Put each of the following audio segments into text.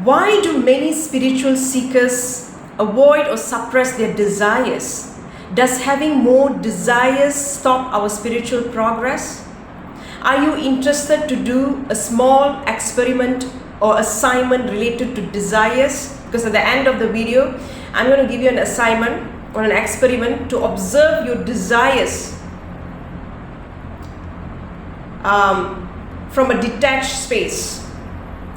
Why do many spiritual seekers avoid or suppress their desires? Does having more desires stop our spiritual progress? Are you interested to do a small experiment or assignment related to desires? Because at the end of the video, I'm going to give you an assignment or an experiment to observe your desires from a detached space.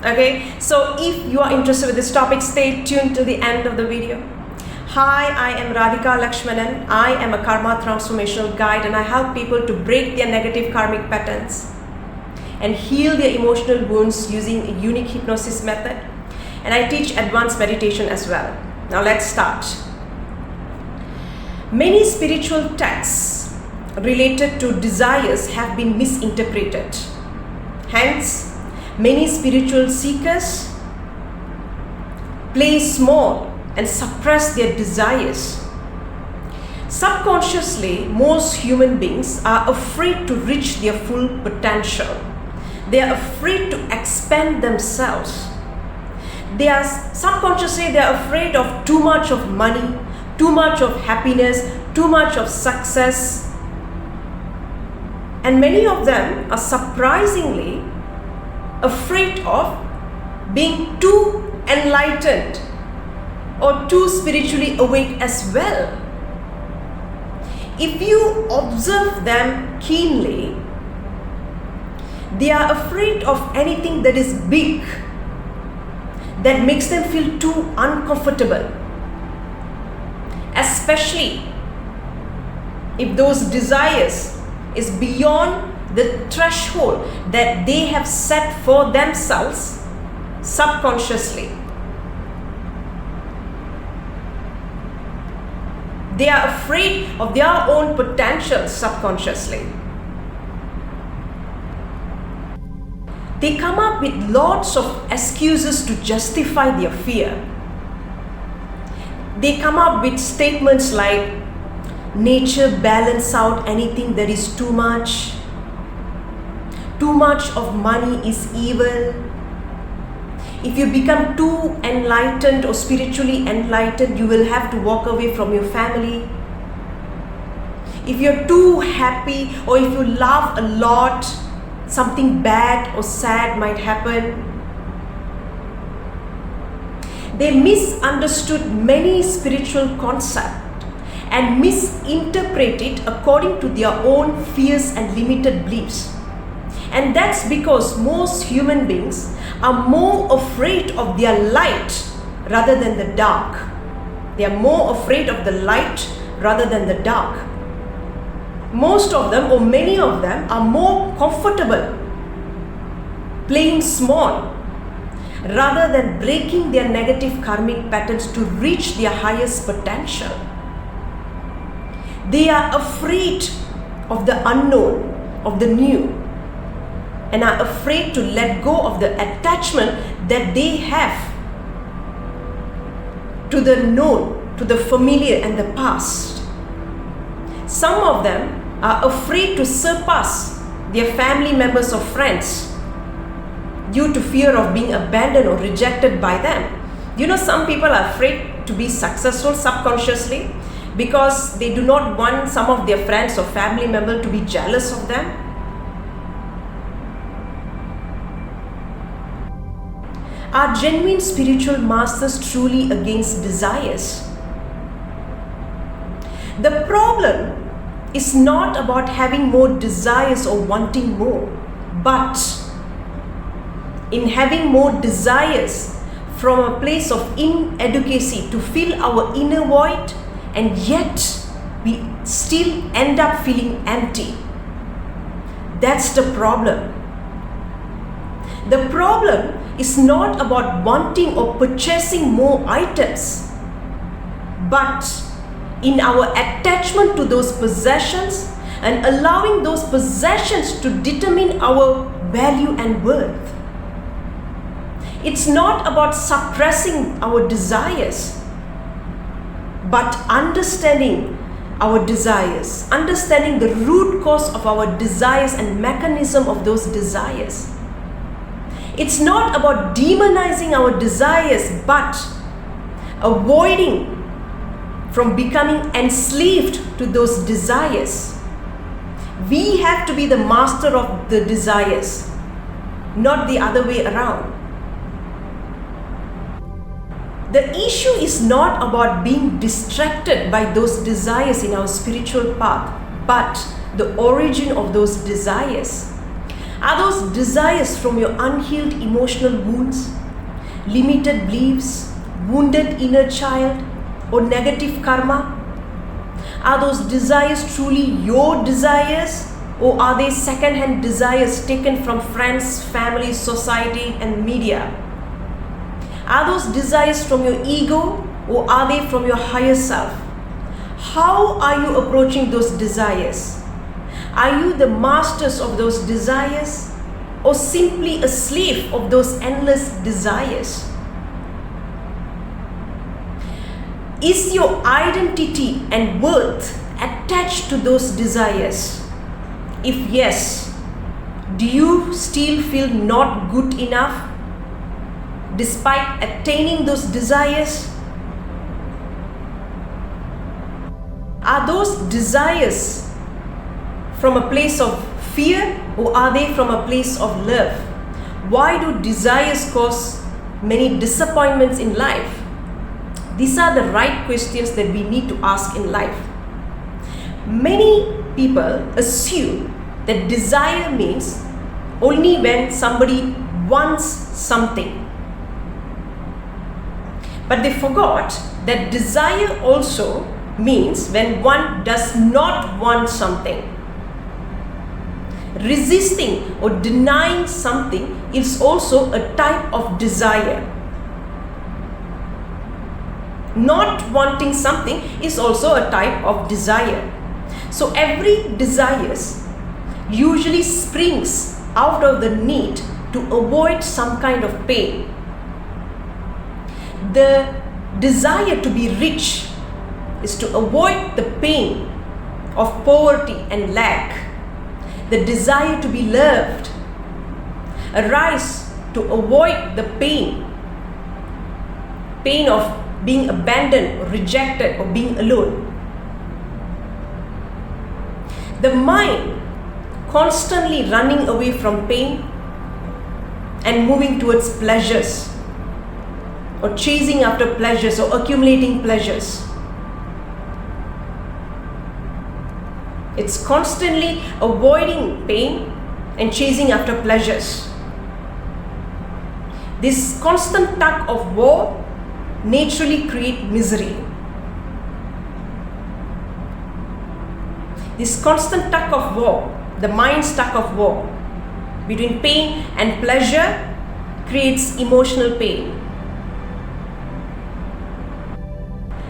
Okay, so if you are interested with this topic, stay tuned till the end of the video. Hi, I am Radhika Lakshmanan. I am a karma transformational guide and I help people to break their negative karmic patterns and heal their emotional wounds using a unique hypnosis method. And I teach advanced meditation as well. Now let's start. Many spiritual texts related to desires have been misinterpreted. Hence, many spiritual seekers play small and suppress their desires. Subconsciously, most human beings are afraid to reach their full potential. They are afraid to expand themselves. Subconsciously, they are afraid of too much of money, too much of happiness, too much of success. And many of them are surprisingly afraid of being too enlightened or too spiritually awake as well. If you observe them keenly, they are afraid of anything that is big, that makes them feel too uncomfortable, especially if those desires is beyond the threshold that they have set for themselves subconsciously. They are afraid of their own potential subconsciously. They come up with lots of excuses to justify their fear. They come up with statements like, nature balance out anything that is too much. Too much of money is evil. If you become too enlightened or spiritually enlightened, you will have to walk away from your family. If you're too happy or if you laugh a lot, something bad or sad might happen. They misunderstood many spiritual concepts and misinterpret it according to their own fears and limited beliefs. And that's because most human beings are more afraid of their light rather than the dark. They are more afraid of the light rather than the dark. Most of them, or many of them, are more comfortable playing small rather than breaking their negative karmic patterns to reach their highest potential. They are afraid of the unknown, of the new, and are afraid to let go of the attachment that they have to the known, to the familiar and the past. Some of them are afraid to surpass their family members or friends due to fear of being abandoned or rejected by them. You know, some people are afraid to be successful subconsciously because they do not want some of their friends or family members to be jealous of them. Are genuine spiritual masters truly against desires? The problem is not about having more desires or wanting more, but in having more desires from a place of inadequacy to fill our inner void, and yet we still end up feeling empty. That's the problem. The problem is not about wanting or purchasing more items, but in our attachment to those possessions and allowing those possessions to determine our value and worth. It's not about suppressing our desires, but understanding our desires, understanding the root cause of our desires and mechanism of those desires. It's not about demonizing our desires, but avoiding from becoming enslaved to those desires. We have to be the master of the desires, not the other way around. The issue is not about being distracted by those desires in our spiritual path, but the origin of those desires. Are those desires from your unhealed emotional wounds, limited beliefs, wounded inner child, or negative karma? Are those desires truly your desires, or are they second-hand desires taken from friends, family, society, and media? Are those desires from your ego, or are they from your higher self? How are you approaching those desires? Are you the masters of those desires, or simply a slave of those endless desires? Is your identity and worth attached to those desires? If yes, do you still feel not good enough despite attaining those desires? Are those desires from a place of fear, or are they from a place of love? Why do desires cause many disappointments in life? These are the right questions that we need to ask in life. Many people assume that desire means only when somebody wants something. But they forgot that desire also means when one does not want something. Resisting or denying something is also a type of desire. Not wanting something is also a type of desire. So every desire usually springs out of the need to avoid some kind of pain. The desire to be rich is to avoid the pain of poverty and lack. The desire to be loved arises to avoid the pain of being abandoned or rejected or being alone. The mind constantly running away from pain and moving towards pleasures, or chasing after pleasures, or accumulating pleasures. It's constantly avoiding pain and chasing after pleasures. This constant tug of war naturally creates misery. This constant tug of war, the mind's tug of war between pain and pleasure, creates emotional pain.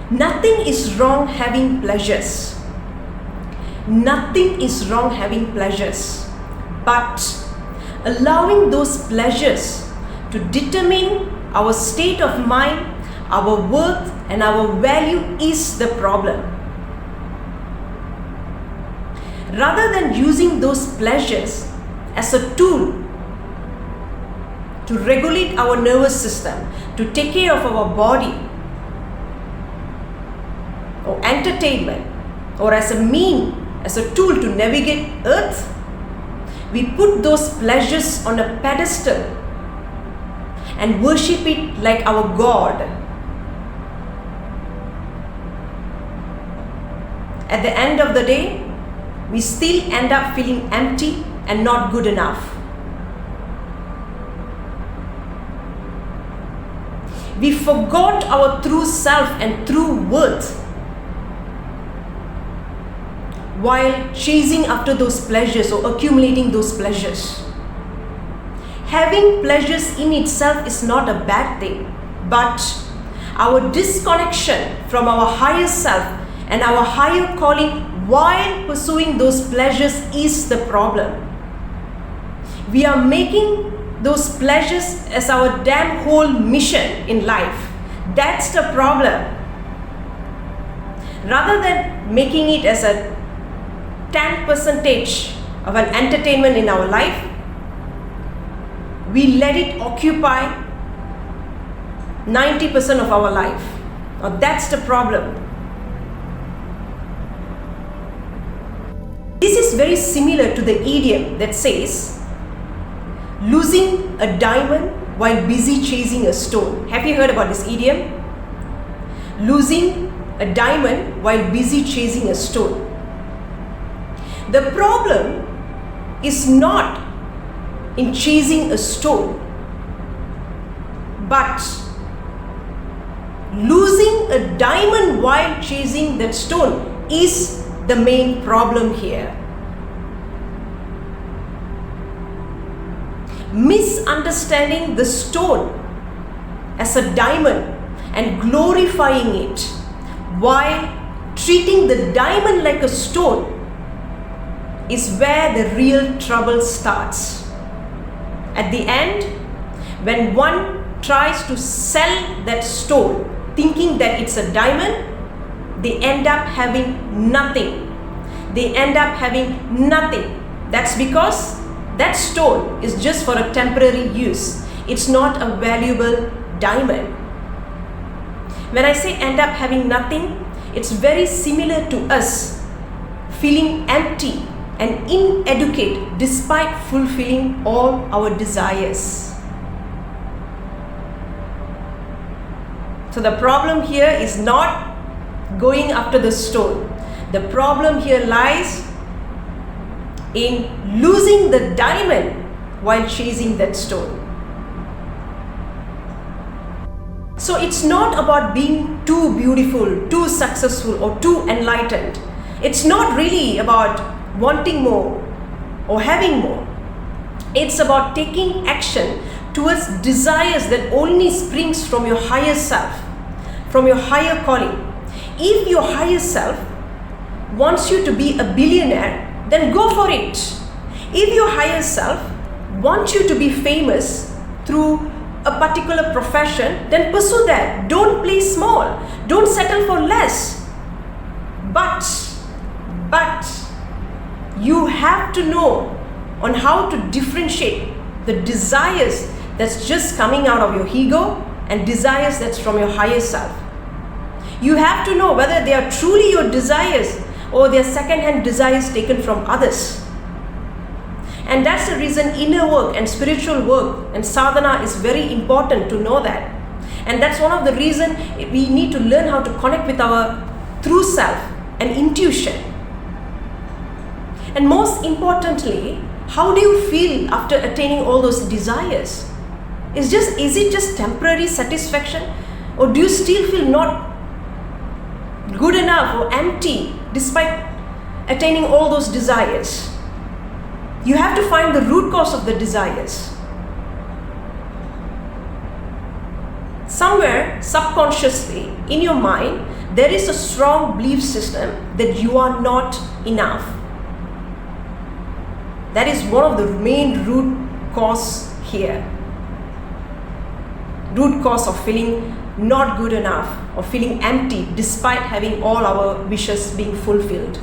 Nothing is wrong having pleasures. Nothing is wrong having pleasures. But allowing those pleasures to determine our state of mind, our worth, and our value is the problem. Rather than using those pleasures as a tool to regulate our nervous system, to take care of our body, or entertainment, or as a tool to navigate earth, we put those pleasures on a pedestal and worship it like our God. At the end of the day, we still end up feeling empty and not good enough. We forgot our true self and true worth while chasing after those pleasures or accumulating those pleasures. Having pleasures in itself is not a bad thing, but our disconnection from our higher self and our higher calling while pursuing those pleasures is the problem. We are making those pleasures as our damn whole mission in life. That's the problem. Rather than making it as a 10% of an entertainment in our life, we let it occupy 90% of our life. Now that's the problem. This is very similar to the idiom that says, losing a diamond while busy chasing a stone. Have you heard about this idiom? Losing a diamond while busy chasing a stone. The problem is not in chasing a stone, but losing a diamond while chasing that stone is the main problem here. Misunderstanding the stone as a diamond and glorifying it while treating the diamond like a stone is where the real trouble starts. At the end, when one tries to sell that stone thinking that it's a diamond, they end up having nothing. They end up having nothing. That's because that stone is just for a temporary use. It's not a valuable diamond. When I say end up having nothing, it's very similar to us feeling empty and inadequate despite fulfilling all our desires. So the problem here is not going after the stone. The problem here lies in losing the diamond while chasing that stone. So it's not about being too beautiful, too successful, or too enlightened. It's not really about wanting more or having more. It's about taking action towards desires that only springs from your higher self, from your higher calling. If your higher self wants you to be a billionaire, then go for it. If your higher self wants you to be famous through a particular profession, then pursue that. Don't play small. Don't settle for less. But you have to know on how to differentiate the desires that's just coming out of your ego and desires that's from your higher self. You have to know whether they are truly your desires or they are second-hand desires taken from others. And that's the reason inner work and spiritual work and sadhana is very important to know that. And that's one of the reasons we need to learn how to connect with our true self and intuition. And most importantly, how do you feel after attaining all those desires? Is it just temporary satisfaction, or do you still feel not good enough or empty despite attaining all those desires? You have to find the root cause of the desires. Somewhere subconsciously in your mind, there is a strong belief system that you are not enough. That is one of the main root cause here. Root cause of feeling not good enough or feeling empty despite having all our wishes being fulfilled.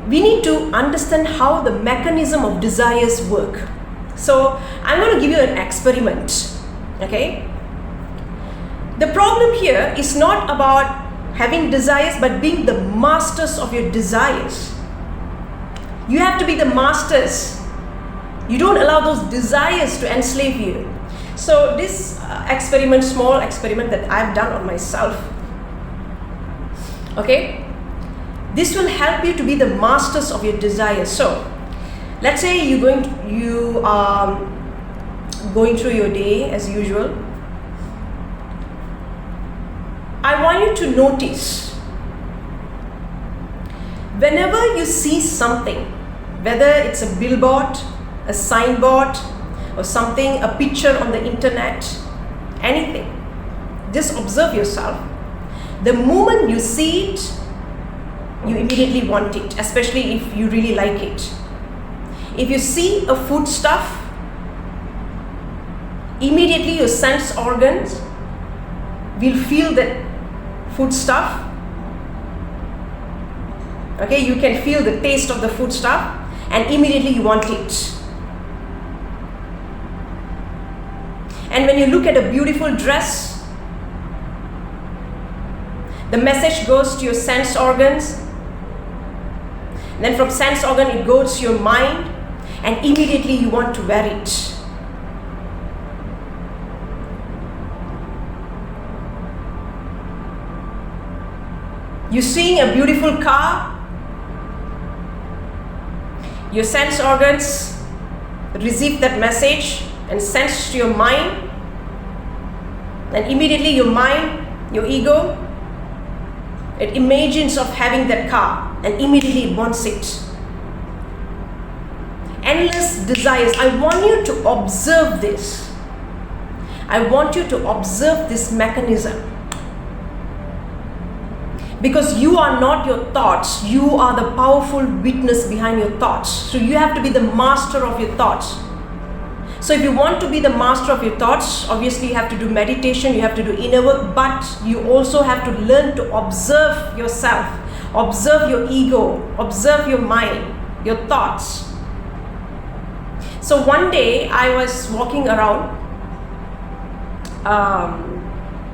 We need to understand how the mechanism of desires work. So I'm going to give you an experiment. Okay? The problem here is not about having desires but being the masters of your desires. You have to be the masters. You don't allow those desires to enslave you. So this small experiment that I've done on myself, okay, this will help you to be the masters of your desires. So let's say you are going through your day as usual. I want you to notice whenever you see something, whether it's a billboard, a signboard, or something, a picture on the internet, anything, just observe yourself. The moment you see it, you immediately want it, especially if you really like it. If you see a foodstuff, immediately your sense organs will feel that foodstuff. Okay, you can feel the taste of the foodstuff and immediately you want it. And when you look at a beautiful dress, the message goes to your sense organs. Then from sense organ it goes to your mind, and immediately you want to wear it. You're seeing a beautiful car, your sense organs receive that message and sends to your mind, and immediately your mind, your ego, it imagines of having that car, and immediately it wants it. Endless desires. I want you to observe this. I want you to observe this mechanism. Because you are not your thoughts, you are the powerful witness behind your thoughts. So you have to be the master of your thoughts. So if you want to be the master of your thoughts, obviously you have to do meditation, you have to do inner work, but you also have to learn to observe yourself, observe your ego, observe your mind, your thoughts. So one day I was walking around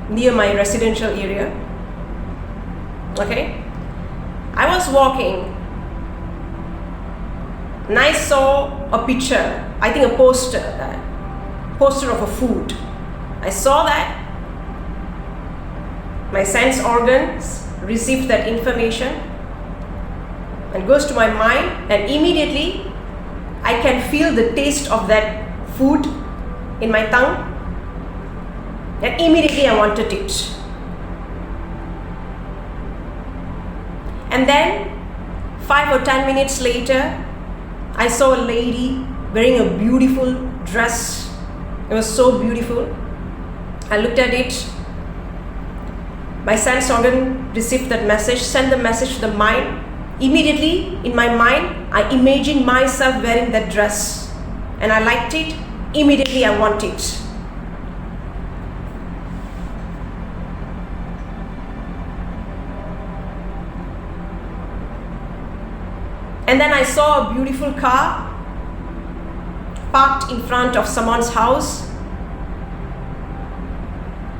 near my residential area. Okay, I was walking and I saw a picture, I think a poster of a food. I saw that, my sense organs received that information and goes to my mind, and immediately I can feel the taste of that food in my tongue, and immediately I wanted it. And then 5 or 10 minutes later, I saw a lady wearing a beautiful dress. It was so beautiful. I looked at it. My sense organ received that message, sent the message to the mind. Immediately in my mind, I imagined myself wearing that dress, and I liked it. Immediately I want it. And then I saw a beautiful car parked in front of someone's house.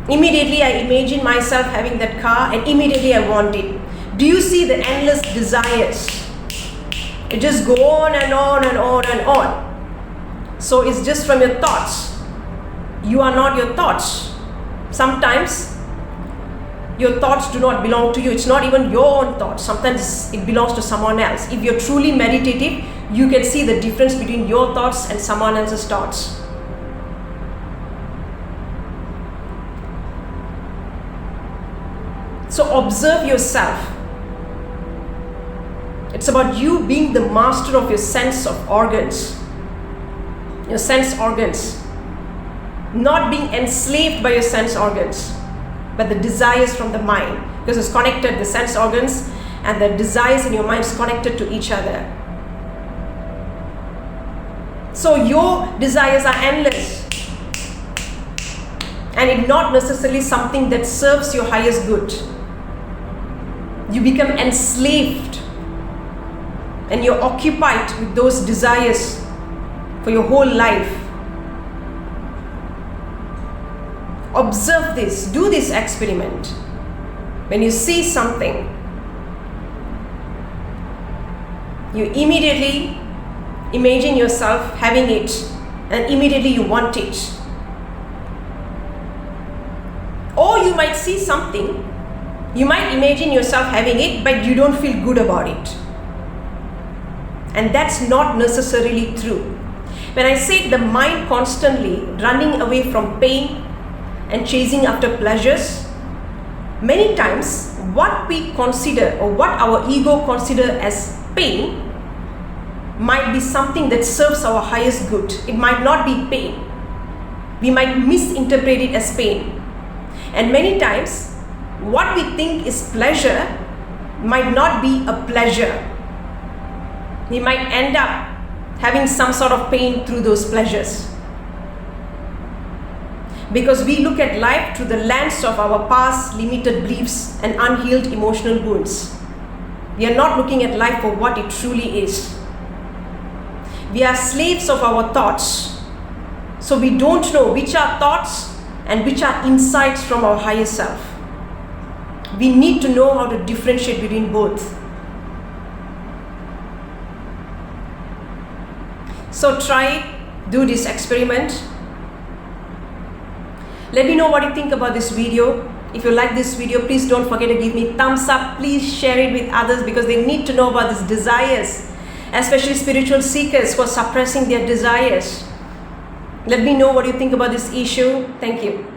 Immediately I imagined myself having that car, and immediately I want it. Do you see the endless desires? It just go on and on and on and on. So it's just from your thoughts. You are not your thoughts. Sometimes your thoughts do not belong to you. It's not even your own thoughts. Sometimes it belongs to someone else. If you're truly meditative, you can see the difference between your thoughts and someone else's thoughts. So observe yourself. It's about you being the master of your sense of organs. Your sense organs. Not being enslaved by your sense organs, but the desires from the mind, because it's connected, the sense organs and the desires in your mind is connected to each other. So your desires are endless, and it's not necessarily something that serves your highest good. You become enslaved and you're occupied with those desires for your whole life. Observe this, do this experiment. When you see something, you immediately imagine yourself having it, and immediately you want it. Or you might see something, you might imagine yourself having it, but you don't feel good about it. And that's not necessarily true. When I say the mind constantly running away from pain and chasing after pleasures, many times what we consider or what our ego consider as pain might be something that serves our highest good. It might not be pain. We might misinterpret it as pain. And many times what we think is pleasure might not be a pleasure. We might end up having some sort of pain through those pleasures. Because we look at life through the lens of our past limited beliefs and unhealed emotional wounds. We are not looking at life for what it truly is. We are slaves of our thoughts. So we don't know which are thoughts and which are insights from our higher self. We need to know how to differentiate between both. So do this experiment. Let me know what you think about this video. If you like this video, please don't forget to give me thumbs up. Please share it with others because they need to know about these desires, especially spiritual seekers who are suppressing their desires. Let me know what you think about this issue. Thank you.